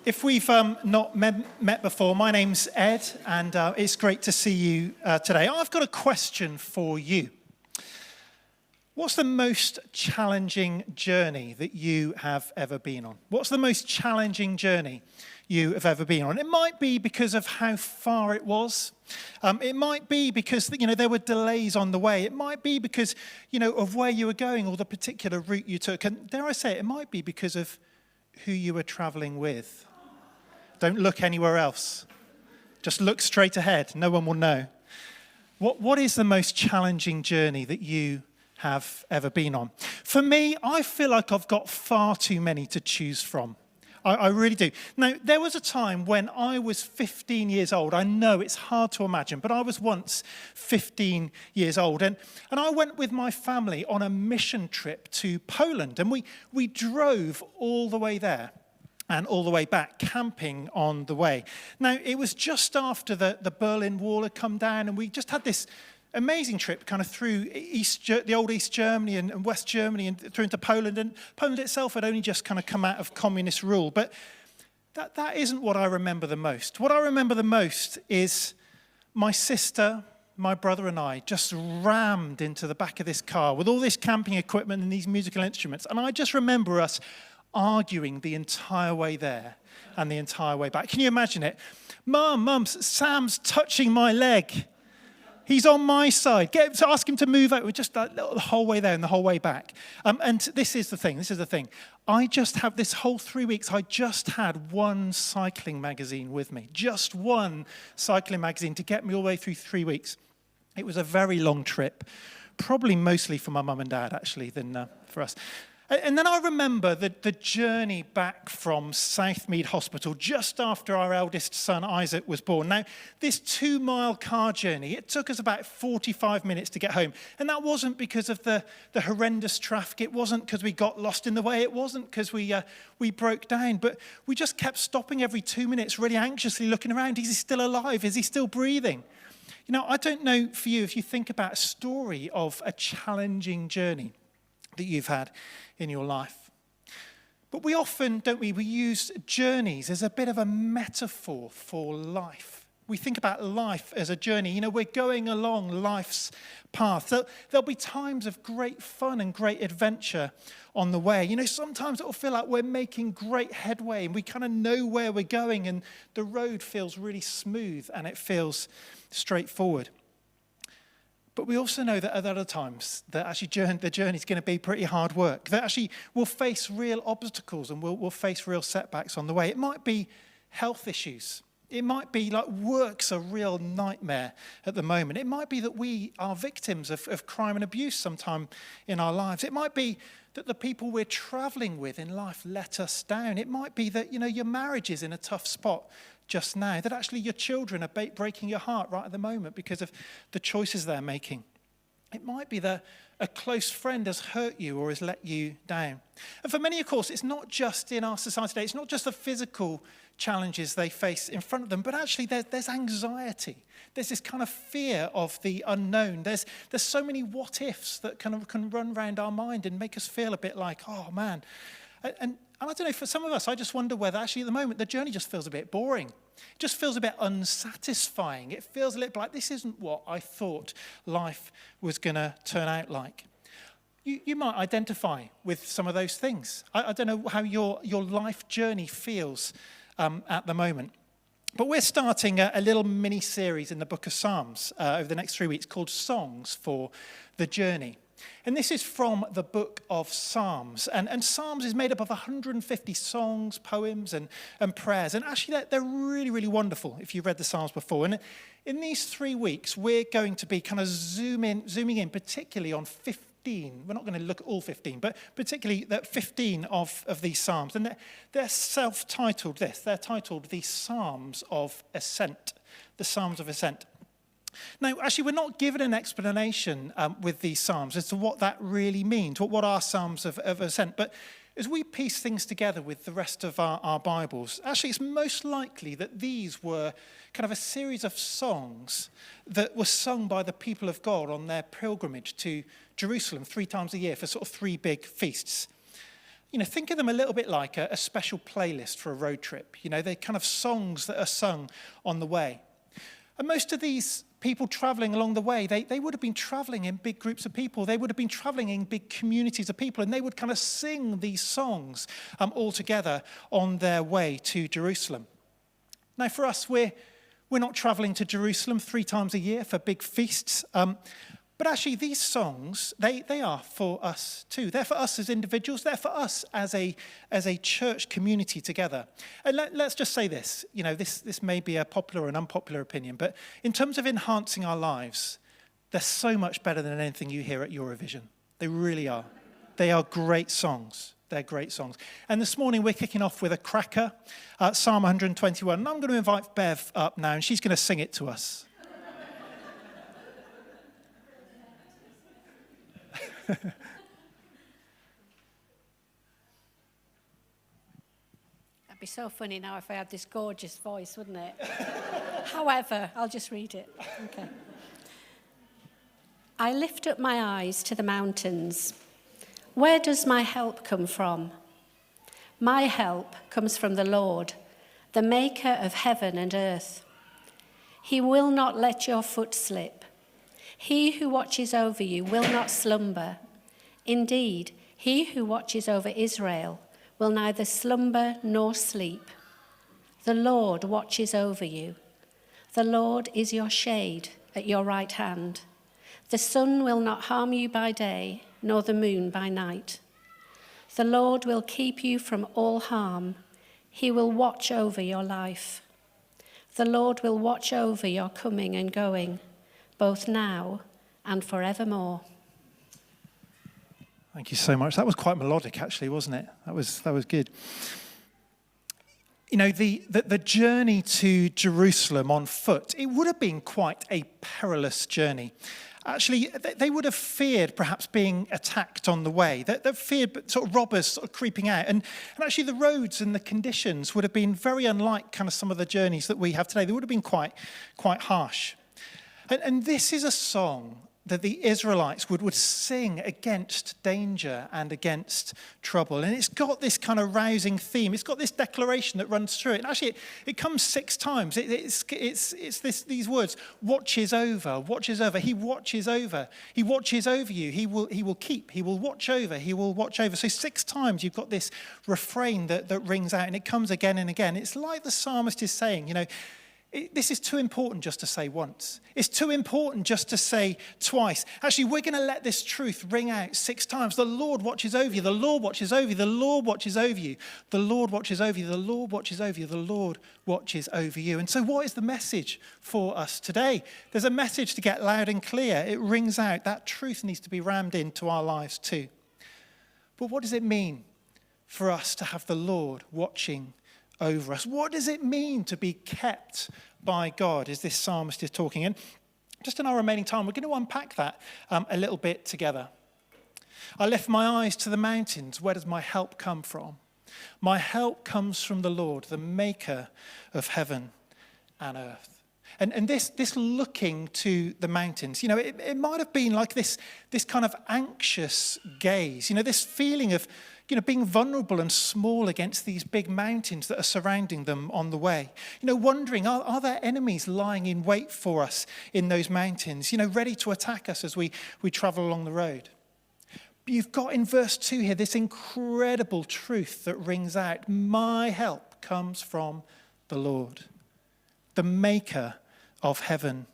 If we've not met before, my name's Ed, and it's great to see you today. I've got a question for you. What's the most challenging journey that you have ever been on? What's the most challenging journey you have ever been on? It might be because of how far it was. It might be because, there were delays on the way. It might be because, of where you were going or the particular route you took. And dare I say, it might be because of who you were traveling with. Don't look anywhere else. Just look straight ahead. No one will know. What is the most challenging journey that you have ever been on? For me, I feel like I've got far too many to choose from. I really do. Now, there was a time when I was 15 years old. I know it's hard to imagine, but I was once 15 years old. And I went with my family on a mission trip to Poland. And we drove all the way there and all the way back, camping on the way. Now, it was just after the Berlin Wall had come down, and we just had this amazing trip kind of through the old East Germany and West Germany and through into Poland. And Poland itself had only just kind of come out of communist rule. But that isn't what I remember the most. What I remember the most is my sister, my brother and I just rammed into the back of this car with all this camping equipment and these musical instruments. And I just remember us arguing the entire way there and the entire way back. Can you imagine it? Mum, Sam's touching my leg. He's on my side. Ask him to move out. We're just the whole way there and the whole way back. And this is the thing. I just have this whole 3 weeks, I just had one cycling magazine with me. Just one cycling magazine to get me all the way through 3 weeks. It was a very long trip. Probably mostly for my mum and dad, actually, than for us. And then I remember the journey back from Southmead Hospital just after our eldest son, Isaac, was born. Now, this 2-mile car journey, it took us about 45 minutes to get home. And that wasn't because of the horrendous traffic. It wasn't because we got lost in the way. It wasn't because we broke down. But we just kept stopping every 2 minutes, really anxiously looking around. Is he still alive? Is he still breathing? I don't know for you if you think about a story of a challenging journey that you've had in your life. But we often, don't we use journeys as a bit of a metaphor for life. We think about life as a journey. We're going along life's path. So there'll be times of great fun and great adventure on the way. Sometimes it'll feel like we're making great headway and we kind of know where we're going and the road feels really smooth and it feels straightforward. But we also know that at other times that actually the journey is going to be pretty hard work. That actually we'll face real obstacles and we'll face real setbacks on the way. It might be health issues. It might be like work's a real nightmare at the moment. It might be that we are victims of crime and abuse sometime in our lives. It might be that the people we're traveling with in life let us down. It might be that, your marriage is in a tough spot just now, that actually your children are breaking your heart right at the moment because of the choices they're making. It might be that a close friend has hurt you or has let you down. And for many, of course, it's not just in our society today, it's not just the physical challenges they face in front of them, but actually there's anxiety. There's this kind of fear of the unknown. There's so many what ifs that can run around our mind and make us feel a bit like, oh man. And I don't know, for some of us, I just wonder whether actually at the moment the journey just feels a bit boring. It just feels a bit unsatisfying. It feels a little like this isn't what I thought life was going to turn out like. You might identify with some of those things. I don't know how your life journey feels at the moment. But we're starting a little mini-series in the book of Psalms over the next 3 weeks called Songs for the Journey. And this is from the book of Psalms. And Psalms is made up of 150 songs, poems, and prayers. And actually, they're really, really wonderful if you've read the Psalms before. And in these 3 weeks, we're going to be kind of zooming in particularly on 15. We're not going to look at all 15, but particularly that 15 of these Psalms. And they're self-titled this. They're titled the Psalms of Ascent. The Psalms of Ascent. Now, actually, we're not given an explanation with these Psalms as to what that really means, what are Psalms of Ascent. But as we piece things together with the rest of our Bibles, actually, it's most likely that these were kind of a series of songs that were sung by the people of God on their pilgrimage to Jerusalem 3 times a year for sort of 3 big feasts. think of them a little bit like a special playlist for a road trip. They're kind of songs that are sung on the way. And most of these people traveling along the way, they would have been traveling in big groups of people. They would have been traveling in big communities of people, and they would kind of sing these songs all together on their way to Jerusalem. Now, for us, we're not traveling to Jerusalem 3 times a year for big feasts. But actually, these songs, they are for us too. They're for us as individuals. They're for us as a church community together. And let's just say this. This may be a popular and unpopular opinion, but in terms of enhancing our lives, they're so much better than anything you hear at Eurovision. They really are. They are great songs. They're great songs. And this morning, we're kicking off with a cracker, Psalm 121. And I'm going to invite Bev up now, and she's going to sing it to us. That'd be so funny now if I had this gorgeous voice, wouldn't it? However, I'll just read it. Okay. I lift up my eyes to the mountains. Where does my help come from? My help comes from the Lord, the maker of heaven and earth. He will not let your foot slip. He who watches over you will not slumber. Indeed, he who watches over Israel will neither slumber nor sleep. The Lord watches over you. The Lord is your shade at your right hand. The sun will not harm you by day, nor the moon by night. The Lord will keep you from all harm. He will watch over your life. The Lord will watch over your coming and going, both now and forevermore. Thank you so much. That was quite melodic, actually, wasn't it? That was good. The journey to Jerusalem on foot, it would have been quite a perilous journey. Actually, they would have feared perhaps being attacked on the way. They feared sort of robbers sort of creeping out. And actually the roads and the conditions would have been very unlike kind of some of the journeys that we have today. They would have been quite harsh. And this is a song that the Israelites would sing against danger and against trouble. And it's got this kind of rousing theme. It's got this declaration that runs through it. And actually, it comes 6 times. It's these words, watches over, watches over. He watches over. He watches over you. He will keep. He will watch over. He will watch over. So 6 times you've got this refrain that rings out, and it comes again and again. It's like the psalmist is saying, this is too important just to say once. It's too important just to say twice. Actually, we're going to let this truth ring out 6 times. The Lord watches over you. The Lord watches over you. The Lord watches over you. The Lord watches over you. The Lord watches over you. The Lord watches over you. And so what is the message for us today? There's a message to get loud and clear. It rings out. That truth needs to be rammed into our lives too. But what does it mean for us to have the Lord watching over us? What does it mean to be kept by God, as this psalmist is talking? And just in our remaining time, we're going to unpack that a little bit together. I lift my eyes to the mountains. Where does my help come from? My help comes from the Lord, the maker of heaven and earth. And this looking to the mountains, it might have been like this kind of anxious gaze, this feeling of being vulnerable and small against these big mountains that are surrounding them on the way. Wondering, are there enemies lying in wait for us in those mountains, ready to attack us as we travel along the road? But you've got in verse 2 here this incredible truth that rings out. My help comes from the Lord, the maker of heaven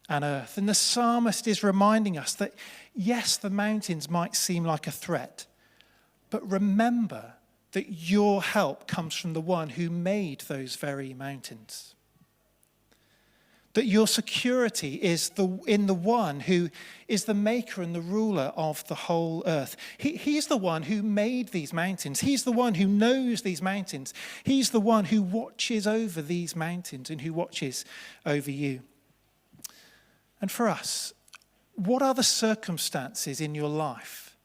and earth. And the psalmist is reminding us that, yes, the mountains might seem like a threat, but remember that your help comes from the one who made those very mountains. That your security is in the one who is the maker and the ruler of the whole earth. He's the one who made these mountains. He's the one who knows these mountains. He's the one who watches over these mountains and who watches over you. And for us, what are the circumstances in your life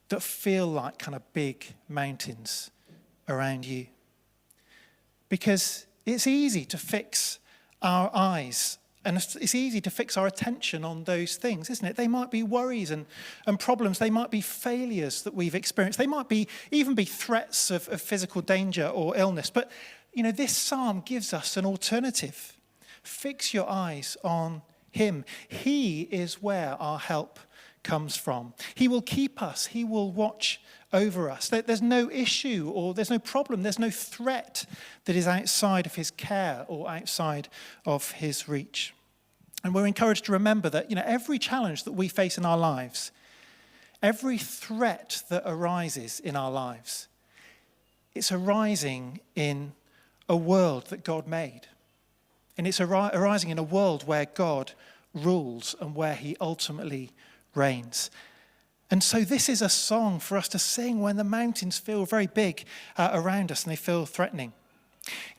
that feel like kind of big mountains around you? Because it's easy to fix our eyes And it's easy to fix our attention on those things, isn't it? They might be worries and problems. They might be failures that we've experienced. They might even be threats of physical danger or illness. But, this psalm gives us an alternative. Fix your eyes on him. He is where our help comes from. He will keep us. He will watch over us. There's no issue or there's no problem. There's no threat that is outside of his care or outside of his reach. And we're encouraged to remember that, every challenge that we face in our lives, every threat that arises in our lives, it's arising in a world that God made. And it's arising in a world where God rules and where he ultimately reigns. And so this is a song for us to sing when the mountains feel very big around us and they feel threatening.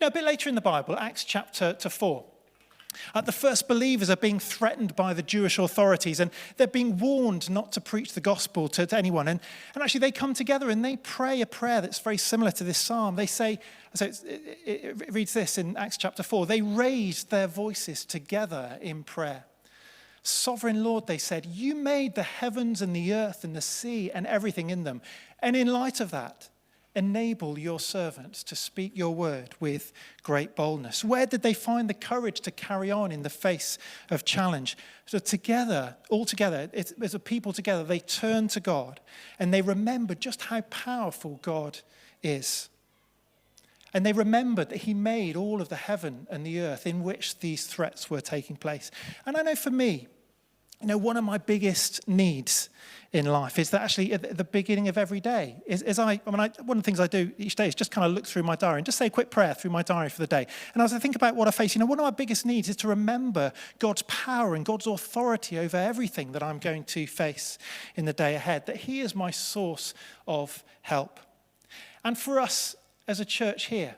A bit later in the Bible, Acts chapter 4, the first believers are being threatened by the Jewish authorities, and they're being warned not to preach the gospel to anyone. And actually they come together and they pray a prayer that's very similar to this psalm. They say, so it reads this in Acts chapter 4, they raised their voices together in prayer. Sovereign Lord, they said, you made the heavens and the earth and the sea and everything in them. And in light of that, enable your servants to speak your word with great boldness. Where did they find the courage to carry on in the face of challenge? So together, all together, as a people together, they turn to God and they remember just how powerful God is. And they remembered that he made all of the heaven and the earth in which these threats were taking place. And I know for me, one of my biggest needs in life is that actually at the beginning of every day, one of the things I do each day is just kind of look through my diary and just say a quick prayer through my diary for the day. And as I think about what I face, one of my biggest needs is to remember God's power and God's authority over everything that I'm going to face in the day ahead, that he is my source of help. And for us as a church here,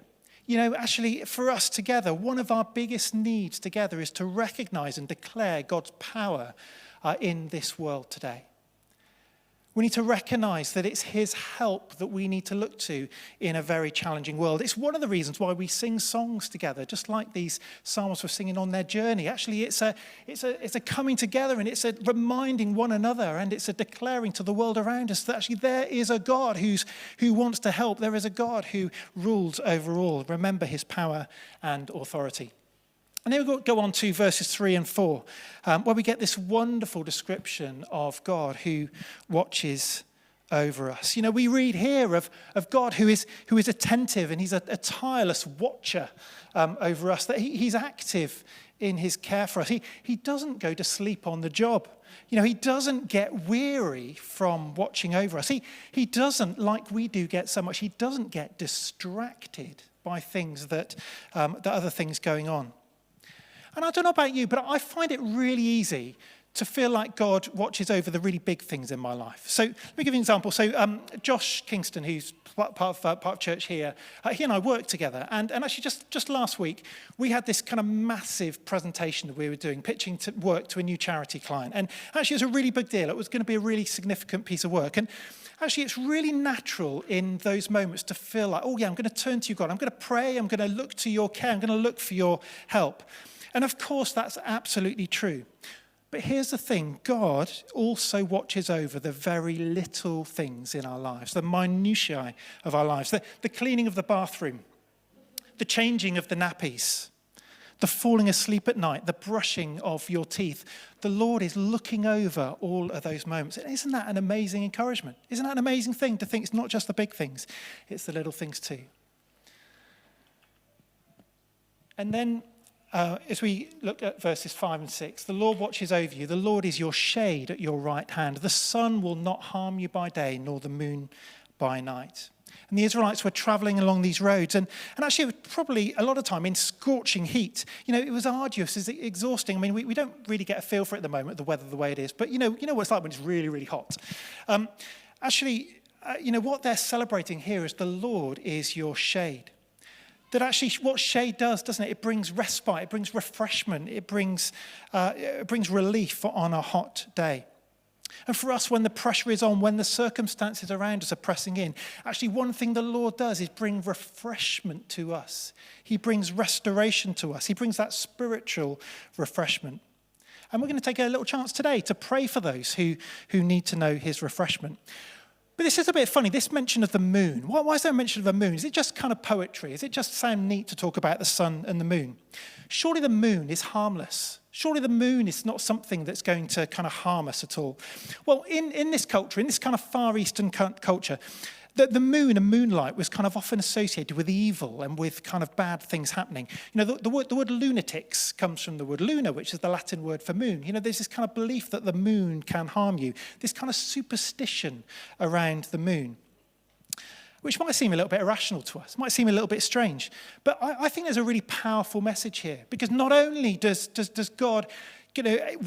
actually for us together, one of our biggest needs together is to recognize and declare God's power in this world today. We need to recognize that it's his help that we need to look to in a very challenging world. It's one of the reasons why we sing songs together, just like these psalms were singing on their journey. Actually, it's a coming together, and it's a reminding one another, and it's a declaring to the world around us that actually there is a God who wants to help. There is a God who rules over all. Remember his power and authority. And then we go on to verses 3 and 4, where we get this wonderful description of God who watches over us. We read here of God who is attentive, and he's a tireless watcher over us, that he's active in his care for us. He doesn't go to sleep on the job. He doesn't get weary from watching over us. He doesn't, like we do get so much, he doesn't get distracted by things that other things going on. And I don't know about you, but I find it really easy to feel like God watches over the really big things in my life. So let me give you an example. So Josh Kingston, who's part of church here, he and I work together. And actually just last week, we had this kind of massive presentation that we were doing, pitching to work to a new charity client. And actually, it was a really big deal. It was going to be a really significant piece of work. And actually, it's really natural in those moments to feel like, oh yeah, I'm going to turn to you, God. I'm going to pray. I'm going to look to your care. I'm going to look for your help. And of course, that's absolutely true. But here's the thing, God also watches over the very little things in our lives, the minutiae of our lives, the cleaning of the bathroom, the changing of the nappies, the falling asleep at night, the brushing of your teeth. The Lord is looking over all of those moments. And isn't that an amazing encouragement? Isn't that an amazing thing to think it's not just the big things, it's the little things too? And then, as we look at verses 5 and 6, the Lord watches over you. The Lord is your shade at your right hand. The sun will not harm you by day, nor the moon by night. And the Israelites were traveling along these roads. And actually, it was probably a lot of time in scorching heat. It was arduous, it's exhausting. I mean, we don't really get a feel for it at the moment, the weather the way it is. But you know what it's like when it's really, really hot. What they're celebrating here is the Lord is your shade. That actually what shade does, doesn't it? It brings respite, it brings refreshment, it brings relief on a hot day. And for us, when the pressure is on, when the circumstances around us are pressing in, actually one thing the Lord does is bring refreshment to us. He brings restoration to us. He brings that spiritual refreshment. And we're going to take a little chance today to pray for those who need to know his refreshment. But this is a bit funny, this mention of the moon. Why is there a mention of the moon? Is it just kind of poetry? Is it just sound neat to talk about the sun and the moon? Surely the moon is harmless. Surely the moon is not something that's going to kind of harm us at all. Well, in this culture, in this kind of Far Eastern culture, the moon and moonlight was kind of often associated with evil and with kind of bad things happening. You know, the word lunatics comes from the word luna, which is the Latin word for moon. You know, there's this kind of belief that the moon can harm you, this kind of superstition around the moon, which might seem a little bit irrational to us, might seem a little bit strange. But I think there's a really powerful message here, because not only does God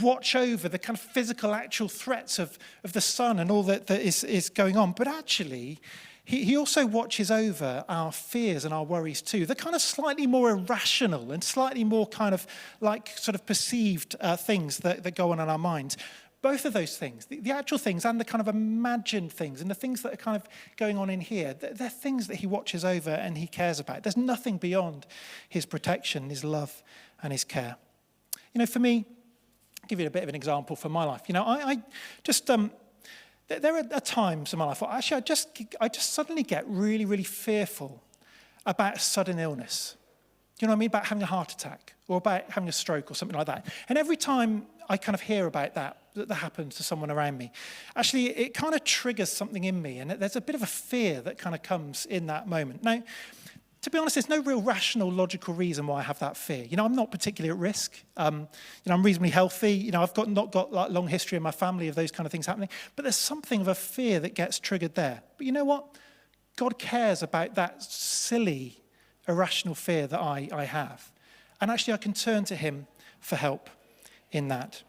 watch over the kind of physical, actual threats of the sun and all that is going on, but actually, he also watches over our fears and our worries too. The kind of slightly more irrational and slightly more kind of like sort of perceived things that go on in our minds. Both of those things, the actual things and the kind of imagined things and the things that are kind of going on in here, they're things that he watches over and he cares about. There's nothing beyond his protection, his love and his care. You know, for me, I'll give you a bit of an example from my life. You know, I just, there are times in my life where actually I just suddenly get really, really fearful about a sudden illness. Do you know what I mean? About having a heart attack or about having a stroke or something like that. And every time I kind of hear about that happens to someone around me, actually it kind of triggers something in me, and there's a bit of a fear that kind of comes in that moment. Now, to be honest, there's no real rational, logical reason why I have that fear. You know, I'm not particularly at risk. You know, I'm reasonably healthy. You know, I've not got like long history in my family of those kind of things happening. But there's something of a fear that gets triggered there. But you know what? God cares about that silly, irrational fear that I have. And actually, I can turn to him for help in that.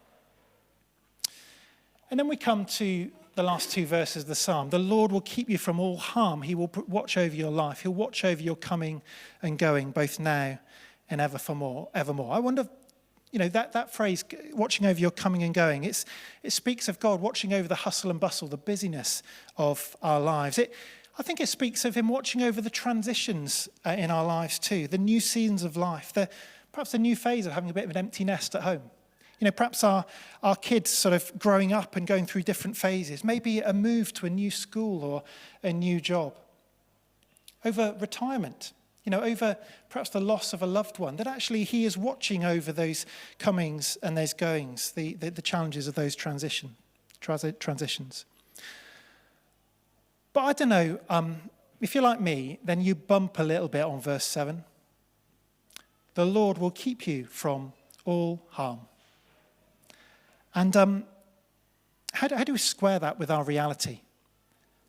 And then we come to the last two verses of the psalm. The Lord will keep you from all harm. He will watch over your life. He'll watch over your coming and going, both now and evermore. I wonder, you know, that phrase, watching over your coming and going, it speaks of God watching over the hustle and bustle, the busyness of our lives. I think it speaks of him watching over the transitions in our lives too, the new seasons of life, perhaps the new phase of having a bit of an empty nest at home. You know, perhaps our kids sort of growing up and going through different phases, maybe a move to a new school or a new job. Over retirement, you know, over perhaps the loss of a loved one, that actually he is watching over those comings and those goings, the challenges of those transitions. But I don't know, if you're like me, then you bump a little bit on verse 7. The Lord will keep you from all harm. And how do we square that with our reality?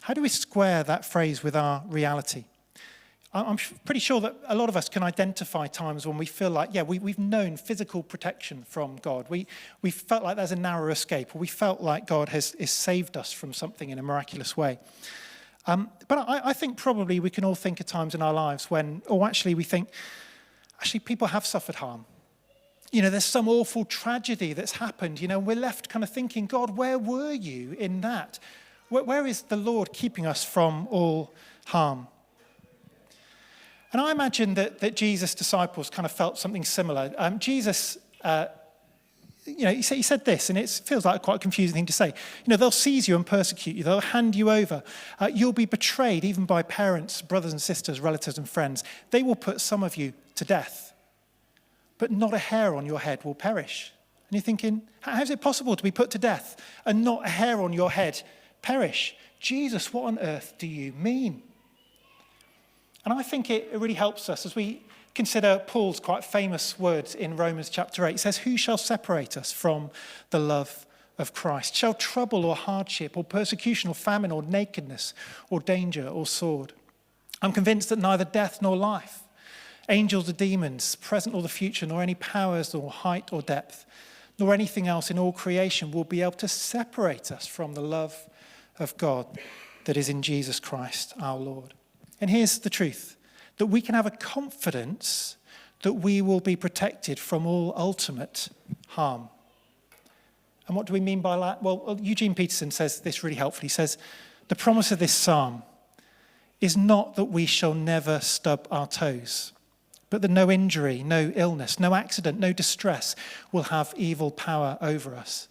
How do we square that phrase with our reality? I'm pretty sure that a lot of us can identify times when we feel like, yeah, we've known physical protection from God. We felt like there's a narrow escape, or we felt like God has saved us from something in a miraculous way. But I think probably we can all think of times in our lives when, or actually we think, actually people have suffered harm. You know, there's some awful tragedy that's happened, you know, we're left kind of thinking, God, where were you in that? Where is the Lord keeping us from all harm? And I imagine that Jesus' disciples kind of felt something similar. Jesus, you know, he said this, and it feels like quite a confusing thing to say. You know, they'll seize you and persecute you. They'll hand you over. You'll be betrayed even by parents, brothers and sisters, relatives and friends. They will put some of you to death. But not a hair on your head will perish. And you're thinking, how is it possible to be put to death and not a hair on your head perish? Jesus, what on earth do you mean? And I think it really helps us as we consider Paul's quite famous words in Romans chapter 8. It says, who shall separate us from the love of Christ? Shall trouble or hardship or persecution or famine or nakedness or danger or sword? I'm convinced that neither death nor life, angels or demons, present or the future, nor any powers or height or depth, nor anything else in all creation will be able to separate us from the love of God that is in Jesus Christ our Lord. And here's the truth, that we can have a confidence that we will be protected from all ultimate harm. And what do we mean by that? Well, Eugene Peterson says this really helpfully. He says, the promise of this psalm is not that we shall never stub our toes, but that no injury, no illness, no accident, no distress will have evil power over us.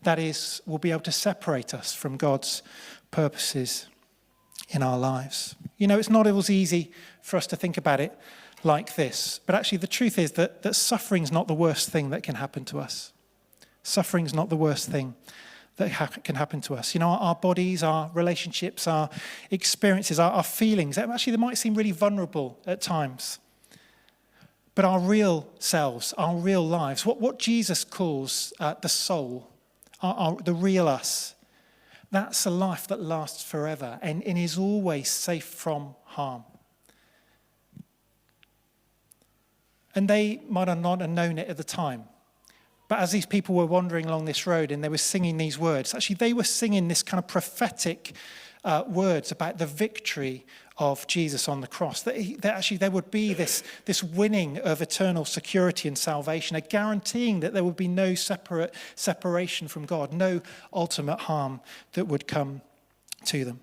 That is, will be able to separate us from God's purposes in our lives. You know, it's not always easy for us to think about it like this, but actually the truth is that suffering's not the worst thing that can happen to us. Suffering's not the worst thing that can happen to us. You know, our bodies, our relationships, our experiences, our feelings, actually they might seem really vulnerable at times. But our real selves, our real lives, what Jesus calls the soul, the real us, that's a life that lasts forever and is always safe from harm. And they might have not have known it at the time. But as these people were wandering along this road and they were singing these words, actually they were singing this kind of prophetic words about the victory of Jesus on the cross. That actually there would be this winning of eternal security and salvation, a guaranteeing that there would be no separation from God, no ultimate harm that would come to them.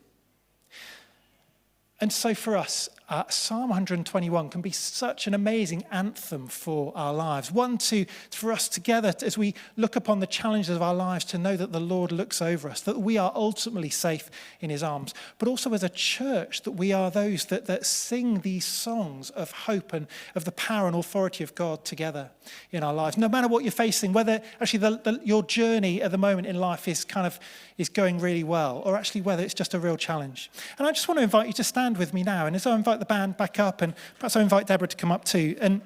And so for us, Psalm 121 can be such an amazing anthem for our lives. One, for us together, as we look upon the challenges of our lives, to know that the Lord looks over us, that we are ultimately safe in his arms. But also as a church, that we are those that sing these songs of hope and of the power and authority of God together in our lives. No matter what you're facing, whether actually your journey at the moment in life is going really well, or actually whether it's just a real challenge. And I just want to invite you to stand with me now. And as I invite the band back up, and perhaps I invite Deborah to come up too, and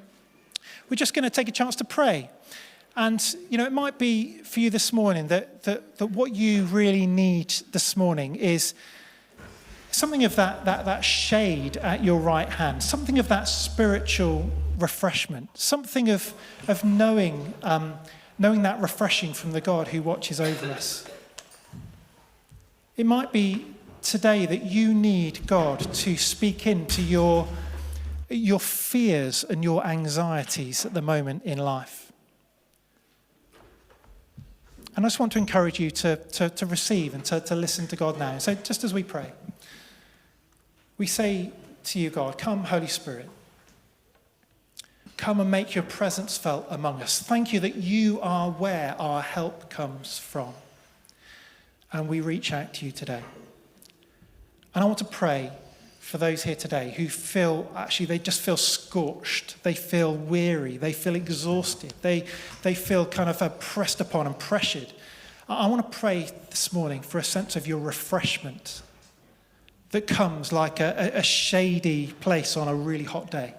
we're just going to take a chance to pray. And, you know, it might be for you this morning that what you really need this morning is something of that shade at your right hand, something of that spiritual refreshment, something of knowing that refreshing from the God who watches over us. It might be today that you need God to speak into your fears and your anxieties at the moment in life. And I just want to encourage you to receive and to listen to God now. So just as we pray, we say to you, God, come, Holy Spirit. Come and make your presence felt among us. Thank you that you are where our help comes from. And we reach out to you today. And I want to pray for those here today who they just feel scorched. They feel weary. They feel exhausted. They feel kind of pressed upon and pressured. I want to pray this morning for a sense of your refreshment that comes like a shady place on a really hot day.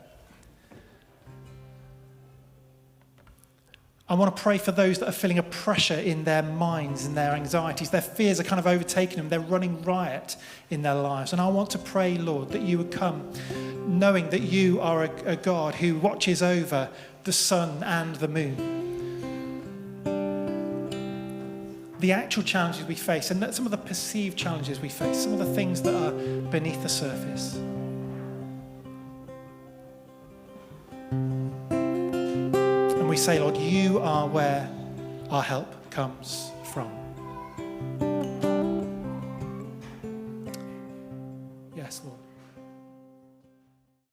I want to pray for those that are feeling a pressure in their minds and their anxieties. Their fears are kind of overtaking them. They're running riot in their lives. And I want to pray, Lord, that you would come knowing that you are a God who watches over the sun and the moon. The actual challenges we face and some of the perceived challenges we face, some of the things that are beneath the surface. We say, Lord, you are where our help comes from.